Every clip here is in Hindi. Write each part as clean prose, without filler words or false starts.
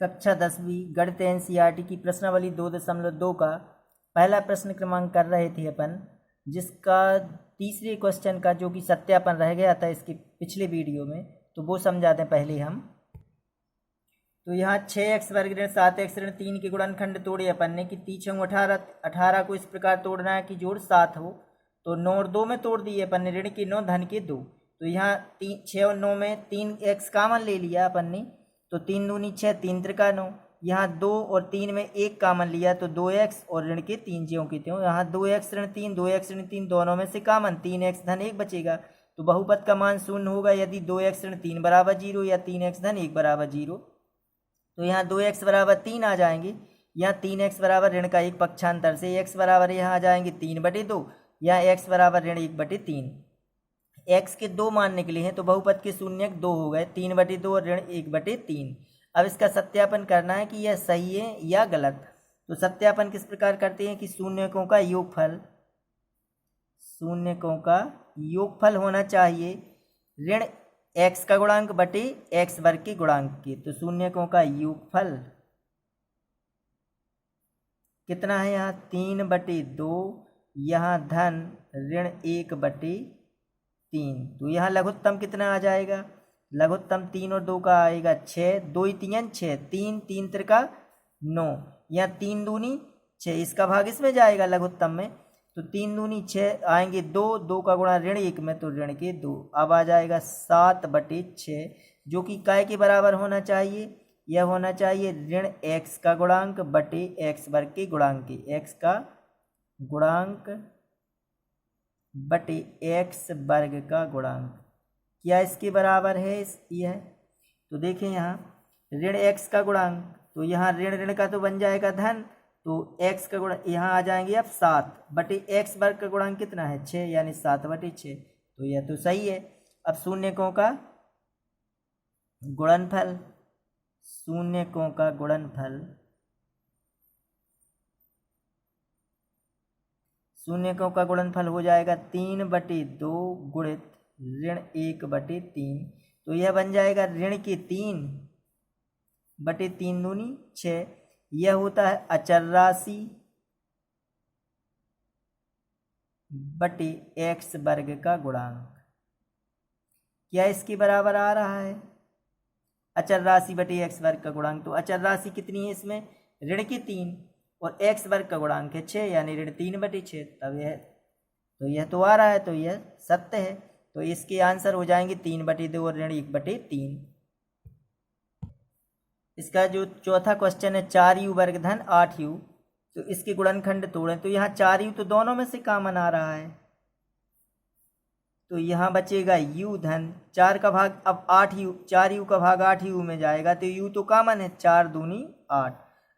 कक्षा 10वीं गणित एनसीईआरटी की प्रश्नावली 2.2 का पहला प्रश्न क्रमांक कर रहे थे अपन, जिसका तीसरे क्वेश्चन का जो कि सत्यापन रह गया था इसके पिछले वीडियो में, तो वो समझा दें पहले हम। तो यहाँ 6x वर्ग ऋण 7x ऋण 3 के गुणनखंड तोड़े अपन ने कि 3 18 18 को इस प्रकार तोड़ना है कि जोड़ 7 हो। तो 9 और 2 में तोड़ दिए अपन ने, ऋण के 9 धन के 2। तो यहाँ 6 और 9 में 3x कामन ले लिया अपन ने, तो 3 दूनी 6 3 त्रिका 9। यहाँ 2 और 3 में 1 कामन लिया तो 2x और ऋण के 3 ज्यों की त्यों। यहाँ 2x ऋण 3 2x ऋण 3 दोनों में से कामन 3x धन 1 बचेगा। तो बहुपद का मान शून्य होगा यदि 2x ऋण 3 बराबर 0 या 3x धन 1 बराबर 0। तो यहाँ 2x बराबर 3 आ जाएंगे, यहाँ 3x बराबर ऋण का एक पक्षांतर से x बराबर यहाँ आ जाएंगे 3/2, यहाँ x बराबर ऋण 1/3। x के 2 मान निकले हैं तो बहुपद के शून्यक 2 हो गए, 3/2 और ऋण 1/3। अब इसका सत्यापन करना है कि यह सही है या गलत। तो सत्यापन किस प्रकार करते हैं कि शून्यकों का योगफल होना चाहिए ऋण x का गुणांक बटे x वर्ग के गुणांक के। तो शून्यकों का योगफल कितना है, यहाँ 3/2, यहाँ धन ऋण 1/3। तो यहाँ लघुत्तम कितना आ जाएगा, लघुत्तम 3 और 2 का आएगा 6, 2 3 6, 3 3 त्रिका 9, यहाँ 3 दूनी 6, इसका भाग इसमें जाएगा लघुत्तम में। तो 3 दूनी 6 आएंगे 2, 2 का गुणा ऋण 1 में तो ऋण के 2। अब आ जाएगा 7/6, जो कि काय के बराबर होना चाहिए, यह होना चाहिए ऋण x का गुणांक बटे x वर्ग के गुणांक के, x का गुणांक बटे x वर्ग का गुणांक। क्या इसके बराबर है यह? तो देखें यहाँ ऋण x का गुणांक, तो यहाँ ऋण ऋण का तो बन जाएगा धन, तो x का गुणांक यहाँ आ जाएंगे अब 7 बटे x वर्ग का गुणांक कितना है 6, यानी 7/6। तो यह तो सही है। अब शून्यकों का गुणनफल, शून्यकों का गुणनफल, शून्यकों का गुणनफल हो जाएगा 3/2 गुणित ऋण 1/3। तो यह बन जाएगा ऋण के 3/3 दूनी 6। यह होता है अचर राशि बटे x वर्ग का गुणांक। क्या इसके बराबर आ रहा है, अचर राशि बटे x वर्ग का गुणांक। तो अचर राशि कितनी है इसमें, ऋण की 3 और x वर्ग का गुणांक है 6, यानी ऋण 3/6। तब यह तो आ रहा है, तो यह सत्य है। तो इसके आंसर हो जाएंगे 3/2 और ऋण 1/3। इसका जो चौथा क्वेश्चन है 4u वर्ग धन 8u, तो इसके गुणनखंड तोड़ें। तो यहाँ 4u तो दोनों में से कामन आ रहा है, तो यहाँ बचेगा u धन 4 का भाग, अब 8u 4u का भाग 8u में जाएगा, तो u तो कामन है, 4 दूनी 8।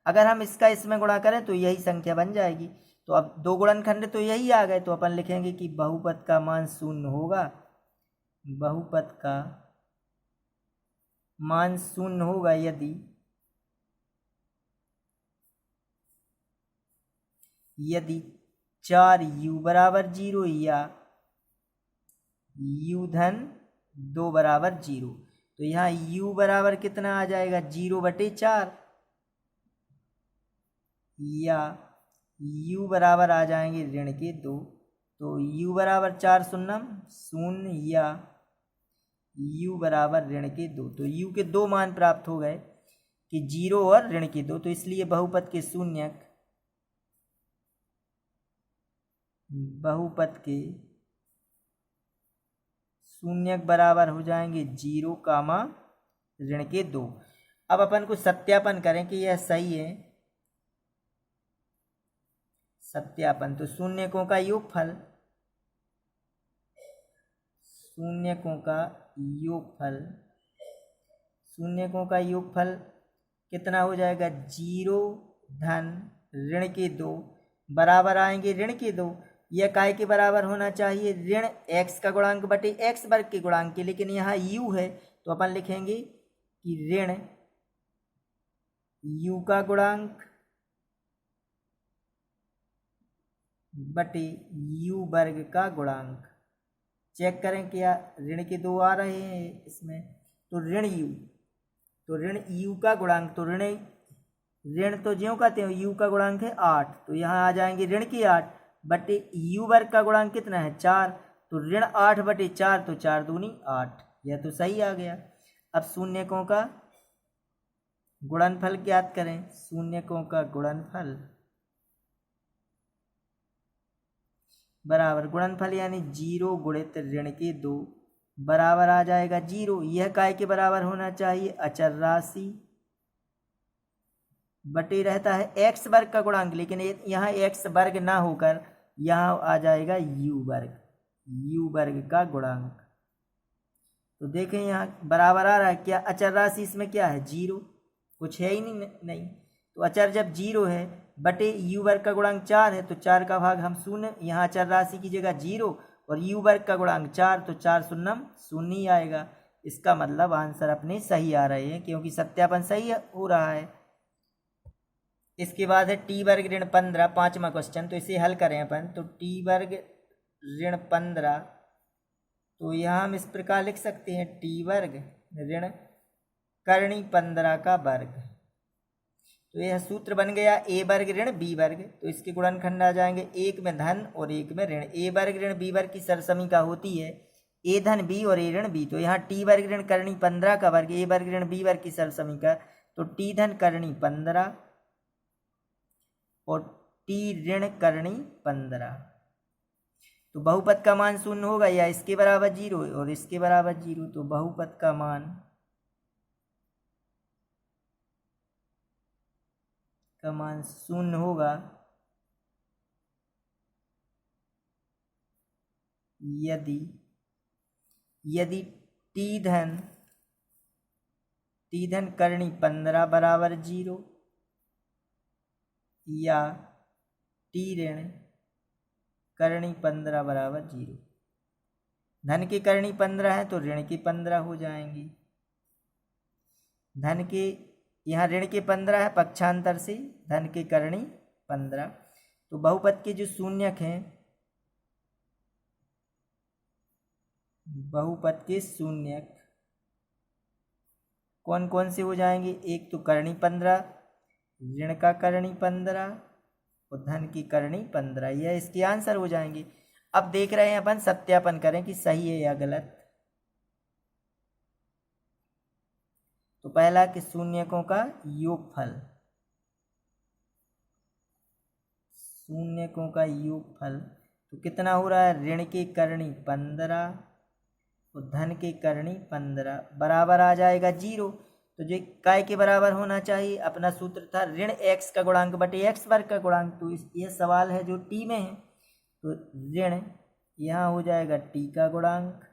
अगर हम इसका इसमें गुणा करें तो यही संख्या बन जाएगी। तो अब दो गुणनखंड तो यही आ गए, तो अपन लिखेंगे कि बहुपद का मान शून्य होगा, बहुपद का मान शून्य होगा यदि 4u बराबर 0 या u धन 2 बराबर 0। तो यहाँ u बराबर कितना आ जाएगा 0/4, या u बराबर आ जाएंगे ऋण के 2। तो u बराबर 4 शून्यम 0 या u बराबर ऋण के 2। तो u के 2 मान प्राप्त हो गए कि 0 और ऋण के 2। तो इसलिए बहुपद के शून्यक, बहुपद के शून्यक बराबर हो जाएंगे 0, ऋण के 2। अब अपन को सत्यापन करें कि यह सही है। सत्यापन, तो शून्यकों का योगफल, शून्यकों का योगफल, शून्यकों का योगफल कितना हो जाएगा 0 धन ऋण के 2 बराबर आएंगे ऋण के 2। यह काय के बराबर होना चाहिए, ऋण x का गुणांक बटे x वर्ग के गुणांक के, लेकिन यहाँ u है तो अपन लिखेंगे कि ऋण u का गुणांक बटे u वर्ग का गुणांक। चेक करें क्या ऋण के 2 आ रहे हैं इसमें, तो ऋण u तो ऋण u का गुणांक, तो ऋण तो ज्यों का त्यों u का गुणांक है 8, तो यहाँ आ जाएंगे ऋण की 8 बटे u वर्ग का गुणांक कितना है 4, तो ऋण 8 बटे 4, तो 4 दूनी 8, यह तो सही आ गया। अब शून्यकों का गुणनफल ज्ञात करें। शून्यकों का गुणनफल बराबर गुणनफल यानी 0 गुणित ऋण के 2 बराबर आ जाएगा 0। यह काय के बराबर होना चाहिए अचर राशि बटे रहता है x वर्ग का गुणांक, लेकिन यहाँ x वर्ग ना होकर यहाँ आ जाएगा u वर्ग का गुणांक। तो देखें यहाँ बराबर आ रहा है, क्या अचर राशि इसमें क्या है 0, कुछ है ही नहीं। तो अचर जब 0 है बटे u वर्ग का गुणांक 4 है, तो 4 का भाग हम शून्य, यहाँ अचर राशि की जगह 0 और u वर्ग का गुणांक 4, तो 4 शून्यम शून्य ही आएगा। इसका मतलब आंसर अपने सही आ रहे हैं, क्योंकि सत्यापन सही हो रहा है। इसके बाद है टी वर्ग ऋण 15, 5वां क्वेश्चन। तो इसे हल करें अपन। तो टी वर्ग ऋण 15, तो यहाँ हम इस प्रकार लिख सकते हैं टी वर्ग ऋण करणी 15 का वर्ग। तो यह सूत्र बन गया ए वर्ग ऋण बी वर्ग। तो इसके गुणनखंड आ जाएंगे, एक में धन और एक में ऋण। ए वर्ग ऋण बी वर्ग की सरसमीका होती है ए धन बी और ए ऋण बी। तो यहाँ टी वर्ग ऋण करणी 15 का वर्ग ए वर्ग ऋण बी वर्ग की सरसमीका, तो टी धन करणी 15 और टी ऋण करणी 15। तो बहुपद का मान शून्य होगा या इसके बराबर 0 और इसके बराबर 0। तो बहुपद का मान शून्य होगा यदि टी धन करणी 15 बराबर 0 या टी ऋण करणी 15 बराबर 0। धन की करणी 15 है तो ऋण की 15 हो जाएंगी। धन के यहाँ ऋण के 15 है, पक्षांतर से धन के करणी 15। तो बहुपद के जो शून्यक हैं, बहुपद के शून्यक कौन कौन से हो जाएंगे, एक तो करणी 15, ऋण का करणी 15 और धन की करणी 15, यह इसके आंसर हो जाएंगे। अब देख रहे हैं अपन, सत्यापन करें कि सही है या गलत। तो पहला कि शून्यकों का योगफल, शून्यकों का योगफल तो कितना हो रहा है, ऋण की करणी 15 और धन की करणी 15 बराबर आ जाएगा 0। तो जो काय के बराबर होना चाहिए, अपना सूत्र था ऋण x का गुणांक बटे x वर्ग का गुणांक। तो यह सवाल है जो टी में है, तो ऋण यहाँ हो जाएगा टी का गुणांक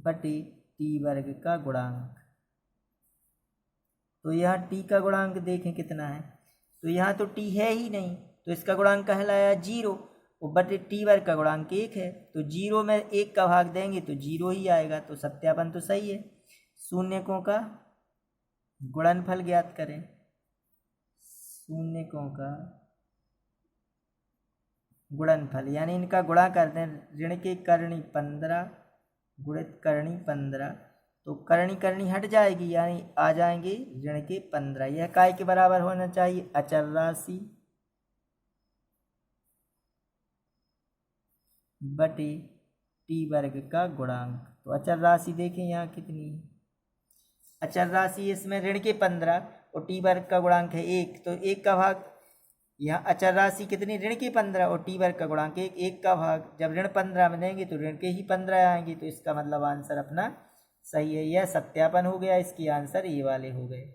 बटे टी वर्ग का गुणांक। तो यहाँ टी का गुणांक देखें कितना है, तो यहाँ तो टी है ही नहीं, तो इसका गुणांक कहलाया 0 और बटे टी वर्ग का गुणांक 1 है। तो 0 में 1 का भाग देंगे तो 0 ही आएगा। तो सत्यापन तो सही है। शून्यकों का गुणनफल ज्ञात करें। शून्यकों का गुणनफल यानी इनका गुणा कर दें, ऋण के करणी 15 गुणित करणी 15, तो करणी करणी हट जाएगी यानी आ जाएंगे ऋण के 15। यह काय के बराबर होना चाहिए, अचर राशि बटे टी वर्ग का गुणांक। तो अचर राशि देखें यहाँ कितनी है, अचर राशि इसमें ऋण के 15 और टी वर्ग का गुणांक है 1, तो 1 का भाग, यहाँ अचर राशि कितनी, ऋण की 15 और टी वर्ग का गुणांक 1, 1 का भाग जब ऋण 15 में देंगे तो ऋण के ही 15 आएंगे। तो इसका मतलब आंसर अपना सही है। यह सत्यापन हो गया, इसके आंसर ये वाले हो गए।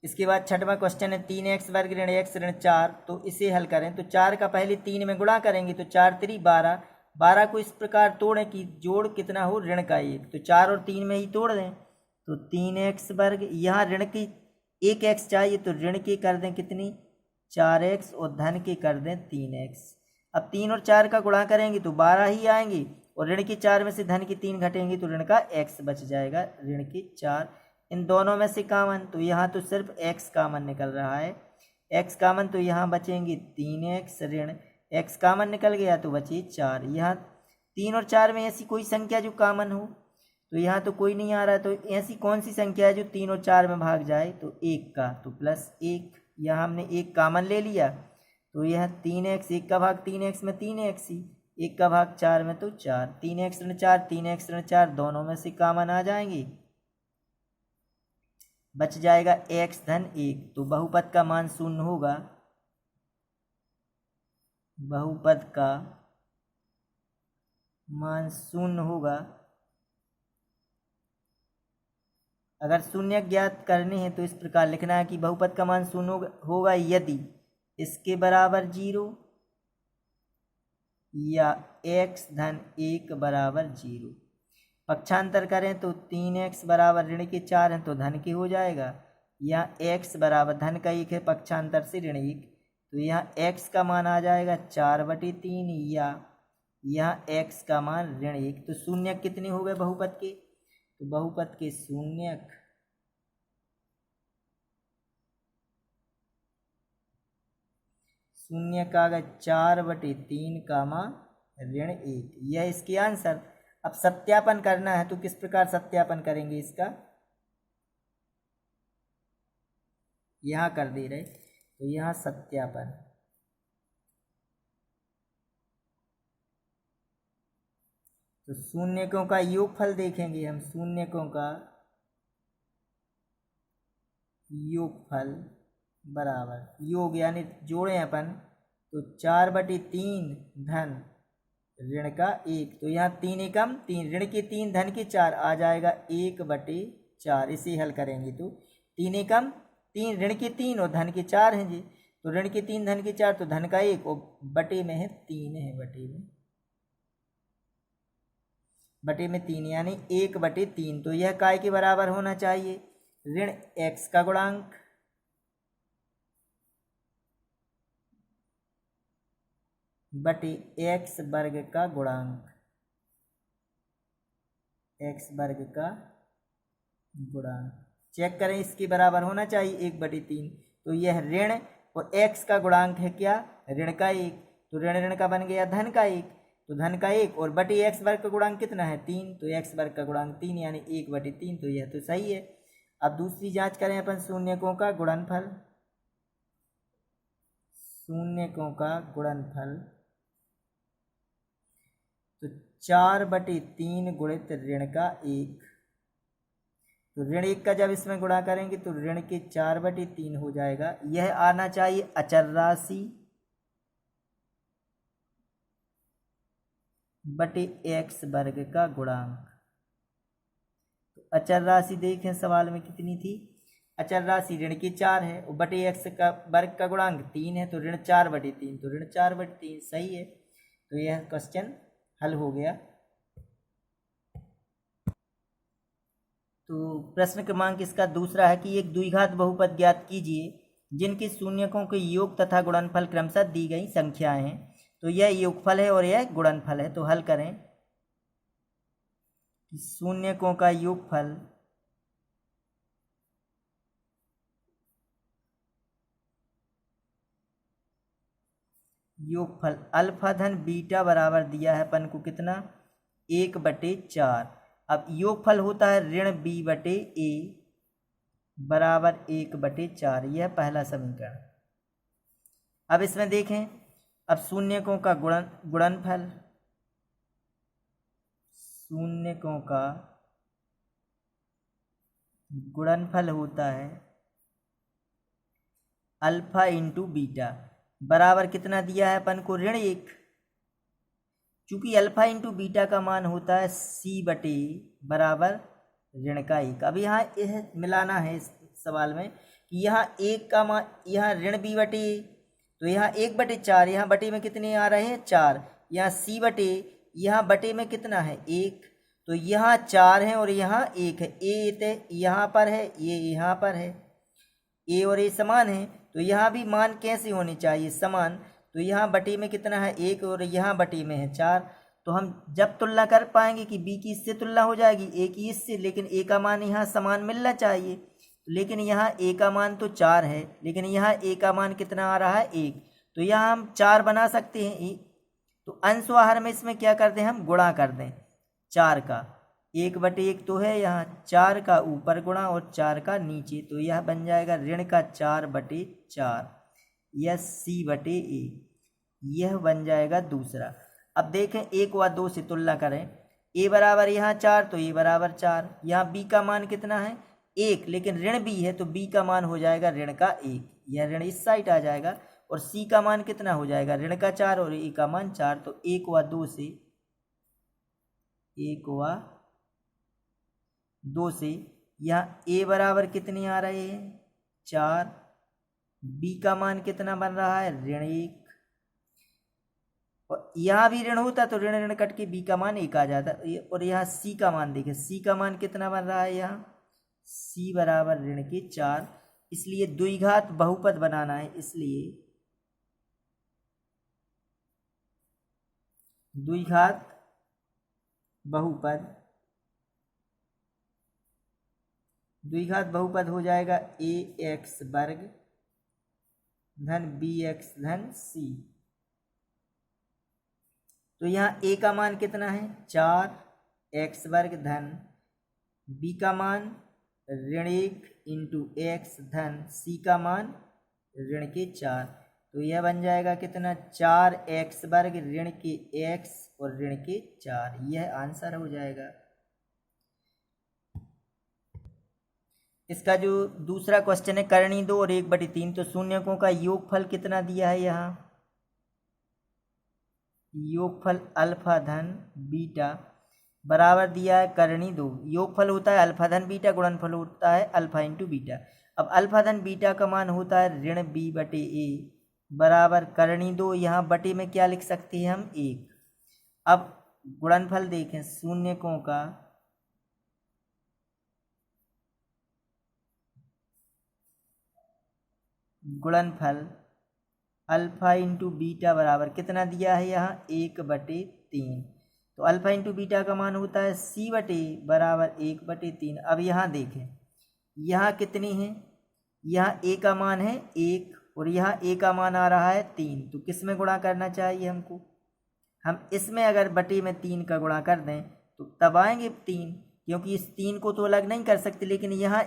इसके बाद 6वां क्वेश्चन है 3x वर्ग ऋण x ऋण 4। तो इसे हल करें। तो 4 का पहले 3 में गुणा करेंगे, तो 4 3 12, 12 को इस प्रकार तोड़ें कि जोड़ कितना हो, ऋण का 1। तो 4 और 3 में ही तोड़ दें, तो 3x वर्ग, यहाँ ऋण की 1x चाहिए तो ऋण की कर दें कितनी 4x और धन की कर दें 3x। अब 3 और 4 का गुणा करेंगे तो 12 ही आएंगे और ऋण की 4 में से धन की 3 घटेंगे तो ऋण का x बच जाएगा, ऋण की 4। इन दोनों में से कामन, तो यहाँ तो सिर्फ x कामन निकल रहा है, x कामन, तो यहाँ बचेंगे 3x, ऋण x कामन निकल गया तो बचे 4। यहाँ 3 और 4 में ऐसी कोई संख्या जो कॉमन हो, तो यहाँ तो कोई नहीं आ रहा, तो ऐसी कौन सी संख्या है जो 3 और 4 में भाग जाए, तो 1 का, तो +1, यहाँ हमने 1 कॉमन ले लिया, तो यह 3x, 1 का भाग 3x में 3x ही, 1 का भाग 4 में तो 4, 3x ऋण 4, 3x ऋण 4 दोनों में से कॉमन आ जाएंगे, बच जाएगा x धन 1। तो बहुपद का मान 0 होगा, बहुपद का मान 0 होगा। अगर शून्य ज्ञात करने हैं तो इस प्रकार लिखना है कि बहुपद का मान 0 होगा यदि इसके बराबर 0 या x धन 1 बराबर 0। पक्षांतर करें तो 3x बराबर ऋण के 4 है तो धन के हो जाएगा, यहाँ x बराबर धन का 1 है, पक्षांतर से ऋण 1, तो यहाँ x का मान आ जाएगा 4/3 या यहाँ x का मान ऋण 1। तो शून्य कितने हो गए बहुपद के, तो बहुपद के शून्यक आ गए 4/3 का मान ऋण 1, यह इसके आंसर। अब सत्यापन करना है तो किस प्रकार सत्यापन करेंगे इसका, यहाँ कर दे रहे, तो यहाँ सत्यापन, तो शून्यकों का योगफल देखेंगे हम, शून्यकों का योगफल बराबर योग यानी जोड़े अपन, तो 4/3 धन ऋण का 1, तो यहाँ 3 एकम 3, ऋण के 3 धन के 4 आ जाएगा 1/4। इसे हल करेंगे तो 3 एकम 3, ऋण के 3 और धन के 4 हैं जी, तो ऋण के 3 धन के 4 तो धन का 1 और बटे में है 3 है, बटे में 3 यानी 1/3। तो यह काय के बराबर होना चाहिए, ऋण x का गुणांक बटे x वर्ग का गुणांक, x वर्ग का गुणांक चेक करें, इसके बराबर होना चाहिए 1/3। तो यह ऋण और x का गुणांक है क्या, ऋण का 1, तो ऋण का बन गया धन का 1, तो धन का 1 और बटे x वर्ग का गुणांक कितना है 3, तो x वर्ग का गुणांक 3 यानी 1/3, तो यह तो सही है। अब दूसरी जांच करें अपन शून्यकों का गुणनफल, शून्यकों का गुणनफल, तो 4/3 गुणित ऋण का 1, तो ऋण 1 का जब इसमें गुणा करेंगे तो ऋण के 4/3 हो जाएगा। यह आना चाहिए अचर राशि बटे x वर्ग का गुणांक। तो अचर राशि देखें सवाल में कितनी थी, अचर राशि ऋण के 4 है और बटे x का वर्ग का गुणांक 3 है, तो ऋण 4/3, तो ऋण 4/3 सही है। तो यह क्वेश्चन हल हो गया। तो प्रश्न क्रमांक इसका दूसरा है कि एक द्विघात बहुपद ज्ञात कीजिए जिनके शून्यकों के योग तथा गुणनफल क्रमशः दी गई संख्याएं हैं। तो यह योगफल है और यह गुणनफल है। तो हल करें, शून्यकों का योगफल अल्फा धन बीटा बराबर दिया है अपन को कितना 1/4। अब योगफल होता है ऋण b/a बराबर 1/4, यह पहला समीकरण। अब इसमें देखें, अब शून्यकों का गुणनफल, शून्यकों का गुणनफल होता है अल्फा इंटू बीटा बराबर कितना दिया है अपन को ऋण 1। चूंकि अल्फा इंटू बीटा का मान होता है c/a बराबर ऋण का 1। अब यहाँ यह मिलाना है इस सवाल में कि यहाँ 1 का मान, यहाँ ऋण b/a, तो यहाँ 1/4, यहाँ बटे में कितने आ रहे हैं 4, यहाँ c/a, यहाँ बटे में कितना है 1, तो यहाँ 4 है और यहाँ 1 है, a यहाँ पर है, ये यहाँ पर है, a और a समान है, तो यहाँ भी मान कैसे होने चाहिए समान। तो यहाँ बटे में कितना है 1 और यहाँ बटे में है 4, तो हम जब तुलना कर पाएंगे कि b की इससे तुलना हो जाएगी a की इससे, लेकिन a का मान यहाँ समान मिलना चाहिए, लेकिन यहाँ a का मान तो 4 है, लेकिन यहाँ a का मान कितना आ रहा है 1, तो यहाँ हम 4 बना सकते हैं तो अंश व हर में इसमें क्या कर दें, हम गुणा कर दें 4 का। 1/1 तो है यहाँ, 4 का ऊपर गुणा और 4 का नीचे, तो यह बन जाएगा ऋण का 4/4 या C/A। यह बन जाएगा दूसरा। अब देखें 1 व 2 से तुलना करें। a बराबर यहाँ 4 तो a बराबर 4। यहाँ b का मान कितना है 1, लेकिन ऋण b है तो b का मान हो जाएगा ऋण का 1, यह ऋण इस साइड आ जाएगा। और c का मान कितना हो जाएगा ऋण का 4 और a का मान 4, तो 1 व 2 से 1 व 2 से यहाँ a बराबर कितने आ रहे हैं 4, b का मान कितना बन रहा है ऋण 1, और यहाँ भी ऋण होता तो ऋण ऋण कट के b का मान 1 आ जाता। और यहाँ c का मान देखें, c का मान कितना बन रहा है यहाँ c बराबर ऋण के 4। इसलिए द्विघात बहुपद बनाना है, इसलिए द्विघात बहुपद हो जाएगा ax वर्ग धन bx धन c। तो यहाँ a का मान कितना है 4x वर्ग धन b का मान ऋण 1 इंटू x धन c का मान ऋण के 4। तो यह बन जाएगा कितना 4x वर्ग ऋण के x और ऋण के 4, यह आंसर हो जाएगा। इसका जो दूसरा क्वेश्चन है करनी 2 और 1/3, तो शून्यकों का योगफल कितना दिया है यहाँ योगफल अल्फा धन बीटा बराबर दिया है करनी 2। योगफल होता है अल्फा धन बीटा, गुणनफल होता है अल्फा इंटू बीटा। अब अल्फा धन बीटा का मान होता है ऋण b/a बराबर करनी 2, यहाँ बटे में क्या लिख सकते हैं हम 1। अब गुणनफल देखें शून्यकों का गुणनफल अल्फा इंटू बीटा बराबर कितना दिया है यहाँ 1/3। तो अल्फा इंटू बीटा का मान होता है c/a बराबर 1/3। अब यहाँ देखें यहाँ कितनी है, यहाँ a का मान है 1 और यहाँ a का मान आ रहा है 3, तो किस में गुणा करना चाहिए हमको, हम इसमें अगर बटे में 3 का गुणा कर दें तो तब आएंगे 3, क्योंकि इस 3 को तो अलग नहीं कर सकते, लेकिन यहाँ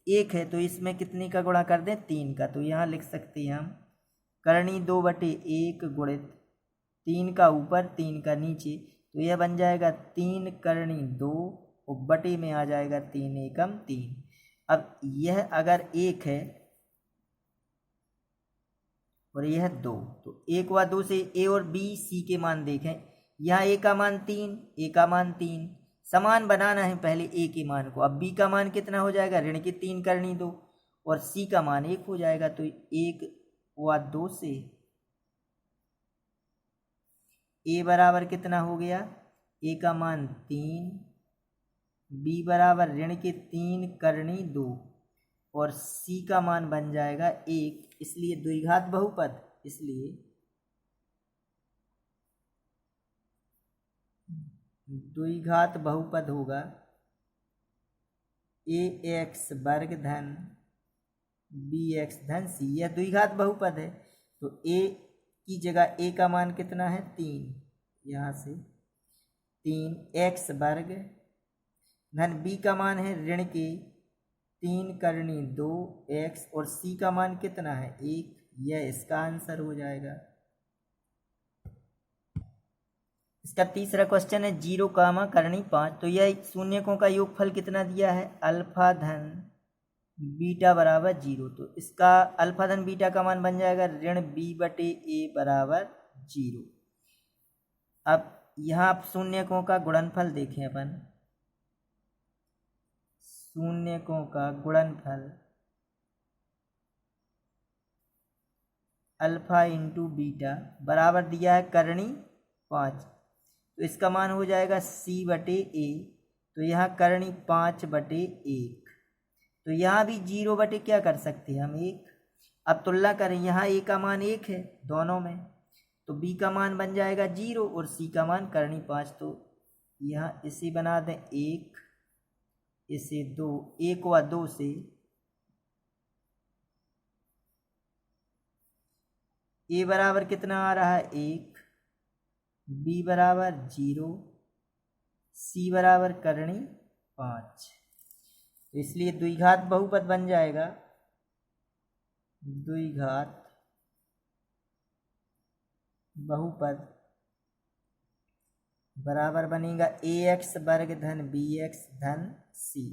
एक है तो इसमें कितने का गुणा कर दें 3 का। तो यहाँ लिख सकते हैं हम करनी 2/1 गुणित 3 का ऊपर 3 का नीचे, तो यह बन जाएगा 3 करनी 2 और बटे में आ जाएगा 3 एकम 3। अब यह अगर 1 है और यह 2, तो 1 व 2 से a और b c के मान देखें। यहाँ a का मान 3, a का मान 3, समान बनाना है पहले a के मान को। अब b का मान कितना हो जाएगा ऋण के 3 करनी 2 और c का मान 1 हो जाएगा। तो 1 व 2 से a बराबर कितना हो गया, a का मान 3, b बराबर ऋण के 3 करनी 2 और c का मान बन जाएगा 1। इसलिए द्विघात बहुपद, इसलिए द्विघात बहुपद होगा ax वर्ग धन bx धन c। यह द्विघात बहुपद है, तो a की जगह a का मान कितना है 3, यहाँ से 3x वर्ग धन b का मान है ऋण के 3 करनी 2x और c का मान कितना है 1, यह इसका आंसर हो जाएगा। इसका तीसरा क्वेश्चन है 0 करनी 5, तो यह शून्यकों का योगफल कितना दिया है अल्फा धन बीटा बराबर 0। तो इसका अल्फा धन बीटा का मान बन जाएगा ऋण b/a बराबर 0। अब यहाँ आप शून्यकों का गुणनफल देखें, अपन शून्यकों का गुणनफल अल्फा इंटू बीटा बराबर दिया है करनी 5, तो इसका मान हो जाएगा c/a। तो यहाँ करनी 5/1, तो यहाँ भी 0 बटे क्या कर सकते हैं हम 1। अब तुलना करें, यहाँ a का मान 1 है दोनों में, तो b का मान बन जाएगा 0 और c का मान करनी 5। तो यहाँ इसे बना दें 1, इसे 2, 1 व 2 से a बराबर कितना आ रहा है 1 बी बराबर 0, सी बराबर करणी 5। तो इसलिए द्विघात बहुपद बन जाएगा, द्विघात बहुपद बराबर बनेगा ए एक्स वर्ग धन बी एक्स धन सी।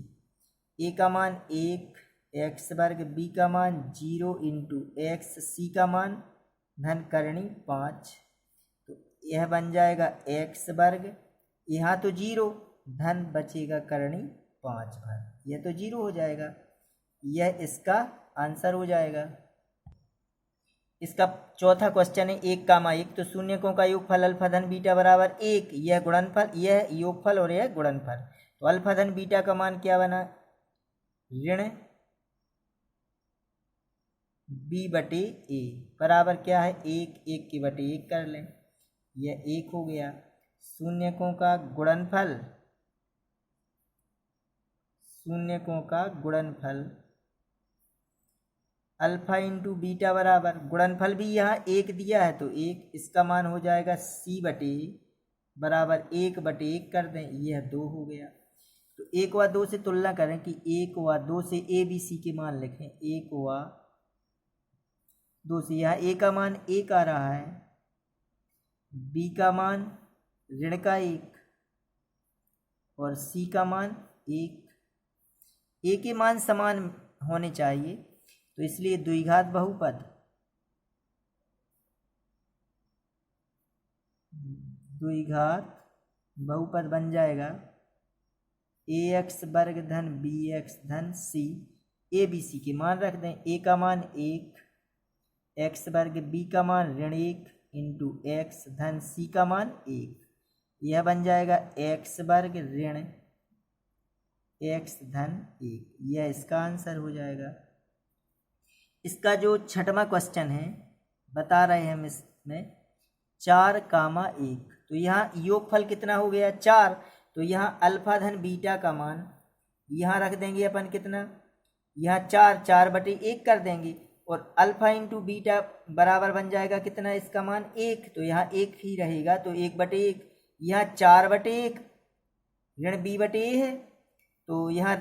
ए का मान 1 एक्स वर्ग, बी का मान 0 इंटू एक्स, सी का मान धन करणी 5। तो यह बन जाएगा एक्स वर्ग, यहाँ तो 0 धन बचेगा करणी 5 भर, यह तो 0 हो जाएगा, यह इसका आंसर हो जाएगा। इसका चौथा क्वेश्चन है 1, तो शून्यकों का योगफल अल्फा धन बीटा बराबर 1, यह गुणनफल, यह योगफल और यह गुणनफल। तो अल्फा धन बीटा का मान क्या बना, ऋण बी बटे ए बराबर क्या है 1, 1 के बटे 1 कर लें, यह 1 हो गया। शून्यकों का गुणनफल, शून्यकों का गुणनफल अल्फा इंटू बीटा बराबर, गुणनफल भी यहाँ 1 दिया है तो 1, इसका मान हो जाएगा सी बटे बराबर 1 बटे 1 कर दें, यह 2 हो गया। तो 1 व 2 से तुलना करें कि 1 व 2 से ए बी सी के मान लिखें, 1 व 2 से यहाँ ए का मान 1 आ रहा है, बी का मान ऋण का 1 और सी का मान 1। ए के मान समान होने चाहिए, तो इसलिए द्विघात बहुपद, द्विघात बहुपद बन जाएगा ए एक्स वर्ग धन बी एक्स धन सी। ए बी सी के मान रख दें, ए का मान 1 एक्स वर्ग, बी का मान ऋण 1 इंटू एक्स धन सी का मान 1, यह बन जाएगा एक्स वर्ग ऋण एक्स धन 1, यह इसका आंसर हो जाएगा। इसका जो छठवां क्वेश्चन है बता रहे हैं हम इसमें 4, 1, तो यहाँ योगफल कितना हो गया 4, तो यहाँ अल्फा धन बीटा का मान यहाँ रख देंगे अपन कितना, यहाँ 4, 4 बटे 1 कर देंगे और अल्फा इंटू बीटा बराबर बन जाएगा कितना, इसका मान 1, तो यहाँ 1 ही रहेगा, तो 1 बटे 1, यहाँ 4 बटे 1 ऋण बी बटे ए है, तो यहाँ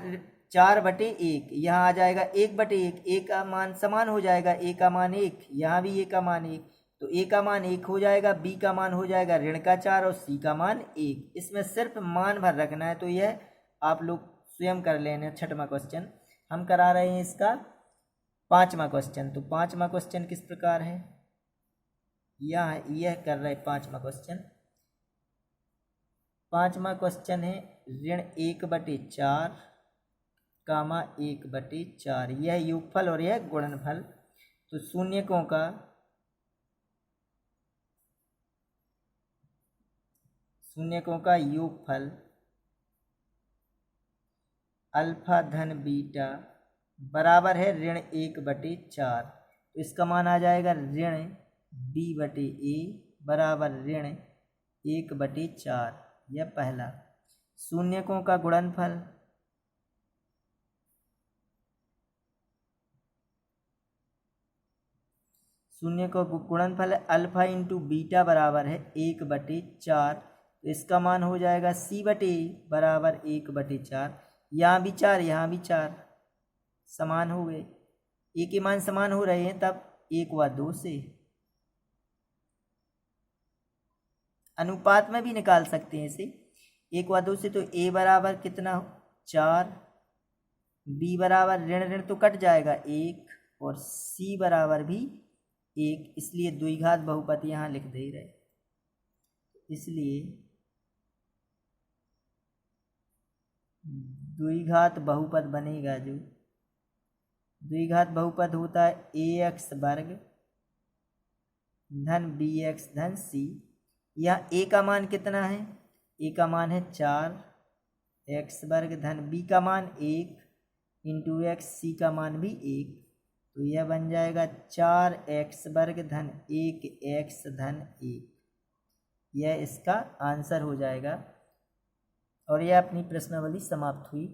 4 बटे 1, यहाँ आ जाएगा 1 बटे 1, ए का मान समान हो जाएगा, ए का मान 1, यहाँ भी ए का मान 1, तो ए का मान 1 हो जाएगा, बी का मान हो जाएगा ऋण का 4 और सी का मान 1। इसमें सिर्फ मान भर रखना है, तो यह आप लोग स्वयं कर लेना। छठवां क्वेश्चन हम करा रहे हैं इसका 5वां क्वेश्चन। तो 5वां क्वेश्चन किस प्रकार है, यह कर रहे 5वां क्वेश्चन। 5वां क्वेश्चन है ऋण 1 बटे 4, 1 बटे 4, यह योगफल और यह गुणनफल। तो शून्यकों का योगफल अल्फा धन बीटा बराबर है ऋण 1 बटे 4, तो इसका मान आ जाएगा ऋण बी बटे ए बराबर ऋण 1 बटे 4, यह पहला। शून्यकों का गुणनफल शून्य का गुणनफल अल्फा इंटू बीटा बराबर है 1 बटे 4, तो इसका मान हो जाएगा सी बटे बराबर 1 बटे 4, यहाँ भी 4 यहाँ भी 4 समान हो गए, ए के मान समान हो रहे हैं, तब 1 व 2 से अनुपात में भी निकाल सकते हैं इसे 1 व 2 से। तो ए बराबर कितना 4, बी बराबर ऋण ऋण तो कट जाएगा 1 और सी बराबर भी 1, इसलिए द्विघात बहुपद यहाँ लिख दे रहे, इसलिए द्विघात बहुपद बनेगा। जो द्विघात बहुपद होता है ए एक्स वर्ग धन बी एक्स धन सी, यहाँ ए का मान कितना है, ए का मान है 4 एक्स वर्ग धन बी का मान 1 इंटू एक्स, सी का मान भी 1, तो यह बन जाएगा 4 एक्स वर्ग धन 1 एक्स धन 1, यह इसका आंसर हो जाएगा। और यह अपनी प्रश्नावली समाप्त हुई।